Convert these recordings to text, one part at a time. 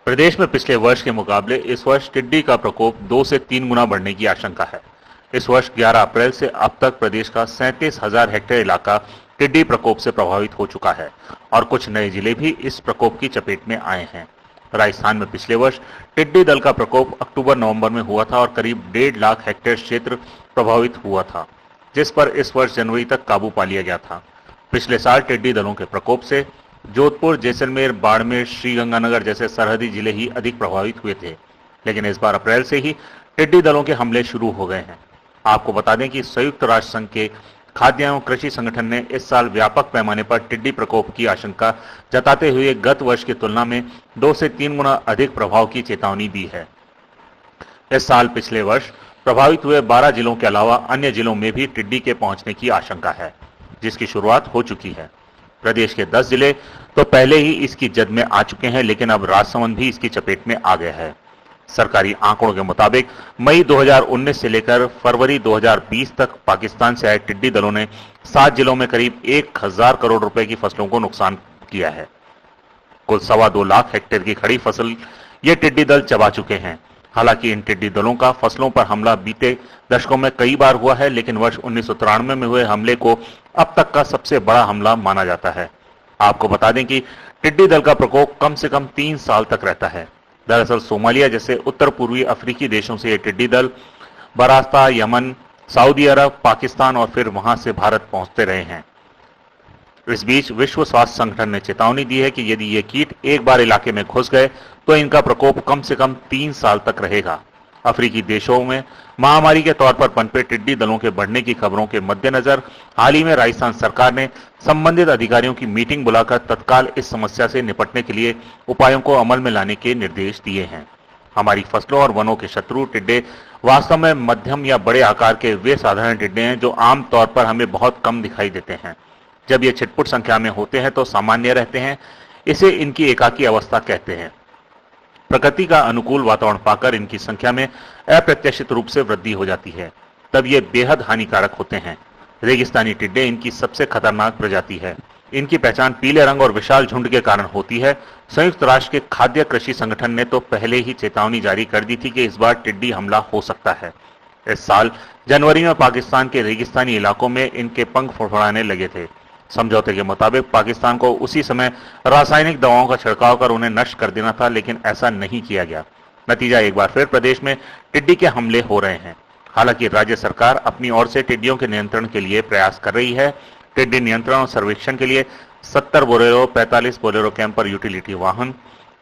प्रदेश में पिछले वर्ष के मुकाबले इस वर्ष टिड्डी का प्रकोप 2 से 3 गुना बढ़ने की आशंका है। इस वर्ष 11 अप्रैल से अब तक प्रदेश का 37,000 हेक्टेयर इलाका टिड्डी प्रकोप से प्रभावित हो चुका है और कुछ नए जिले भी इस प्रकोप की चपेट में आए हैं। राजस्थान में पिछले वर्ष टिड्डी दल का प्रकोप अक्टूबर-नवंबर में हुआ था और करीब 1.5 लाख हेक्टेयर क्षेत्र प्रभावित हुआ था, जिस पर इस वर्ष जनवरी तक काबू पा लिया गया था। पिछले साल टिड्डी दलों के प्रकोप से जोधपुर, जैसलमेर, बाड़मेर, श्रीगंगानगर जैसे सरहदी जिले ही अधिक प्रभावित हुए थे, लेकिन इस बार अप्रैल से ही टिड्डी दलों के हमले शुरू हो गए हैं। आपको बता दें कि संयुक्त राष्ट्र संघ के खाद्य एवं कृषि संगठन ने इस साल व्यापक पैमाने पर टिड्डी प्रकोप की आशंका जताते हुए गत वर्ष की तुलना में 2 से 3 गुना अधिक प्रभाव की चेतावनी दी है। इस साल पिछले वर्ष प्रभावित हुए 12 जिलों के अलावा अन्य जिलों में भी टिड्डी के पहुंचने की आशंका है, जिसकी शुरुआत हो चुकी है। प्रदेश के 10 जिले तो पहले ही इसकी जद में आ चुके हैं, लेकिन अब राजसमंद भी इसकी चपेट में आ गया है। सरकारी आंकड़ों के मुताबिक मई 2019 से लेकर फरवरी 2020 तक पाकिस्तान से आए टिड्डी दलों ने 7 जिलों में करीब 1,000 करोड़ रुपए की फसलों को नुकसान किया है। कुल 2.25 लाख हेक्टेयर की खड़ी फसल ये टिड्डी दल चबा चुके हैं। हालांकि इन टिड्डी दलों का फसलों पर हमला बीते दशकों में कई बार हुआ है, लेकिन वर्ष 1993 में हुए हमले को अब तक का सबसे बड़ा हमला माना जाता है। आपको बता दें कि टिड्डी दल का प्रकोप कम से कम 3 साल तक रहता है। दरअसल सोमालिया जैसे उत्तर पूर्वी अफ्रीकी देशों से ये टिड्डी दल बरास्ता, यमन, सऊदी अरब, पाकिस्तान और फिर वहां से भारत पहुंचते रहे हैं। इस बीच विश्व स्वास्थ्य संगठन ने चेतावनी दी है कि यदि ये कीट एक बार इलाके में घुस गए तो इनका प्रकोप कम से कम 3 साल तक रहेगा। अफ्रीकी देशों में महामारी के तौर पर पनपे टिड्डी दलों के बढ़ने की खबरों के मद्देनजर हाल ही में राजस्थान सरकार ने संबंधित अधिकारियों की मीटिंग बुलाकर तत्काल इस समस्या से निपटने के लिए उपायों को अमल में लाने के निर्देश दिए हैं। हमारी फसलों और वनों के शत्रु टिड्डे वास्तव में मध्यम या बड़े आकार के वे साधारण टिड्डे हैं जो आम तौर पर हमें बहुत कम दिखाई देते हैं। जब ये छिटपुट संख्या में होते हैं तो सामान्य रहते हैं। इसे इनकी एकाकी अवस्था कहते हैं। प्रकृति का अनुकूल वातावरण पाकर इनकी संख्या में अप्रत्याशित रूप से वृद्धि हो जाती है, तब ये बेहद हानिकारक होते हैं। रेगिस्तानी टिड्डे इनकी सबसे खतरनाक प्रजाति है। इनकी पहचान पीले रंग और विशाल झुंड के कारण होती है। संयुक्त राष्ट्र के खाद्य कृषि संगठन ने तो पहले ही चेतावनी जारी कर दी थी कि इस बार टिड्डी हमला हो सकता है। इस साल जनवरी में पाकिस्तान के रेगिस्तानी इलाकों में इनके पंख फड़फड़ाने लगे थे। समझौते के मुताबिक पाकिस्तान को उसी समय रासायनिक दवाओं का छिड़काव कर उन्हें नष्ट कर देना था, लेकिन ऐसा नहीं किया गया। नतीजा एक बार फिर प्रदेश में टिड्डी के हमले हो रहे हैं। हालांकि राज्य सरकार अपनी ओर से टिड्डियों के नियंत्रण के लिए प्रयास कर रही है। टिड्डी नियंत्रण और सर्वेक्षण के लिए 70 बोलेरो, 45 बोलेरो कैंपर यूटिलिटी वाहन,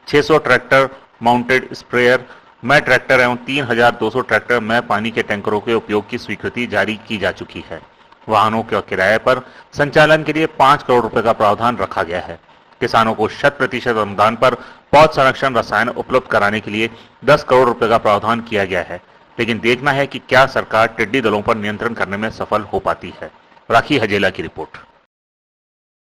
600 ट्रैक्टर माउंटेड स्प्रेयर, मैं ट्रैक्टर एवं 3,200 ट्रैक्टर मैं पानी के टैंकरों के उपयोग की स्वीकृति जारी की जा चुकी है। वाहनों के किराए पर संचालन के लिए 5 करोड़ रुपए का प्रावधान रखा गया है। किसानों को 100% अनुदान पर पौध संरक्षण रसायन उपलब्ध कराने के लिए 10 करोड़ रुपए का प्रावधान किया गया है। लेकिन देखना है कि क्या सरकार टिड्डी दलों पर नियंत्रण करने में सफल हो पाती है। राखी हजेला की रिपोर्ट।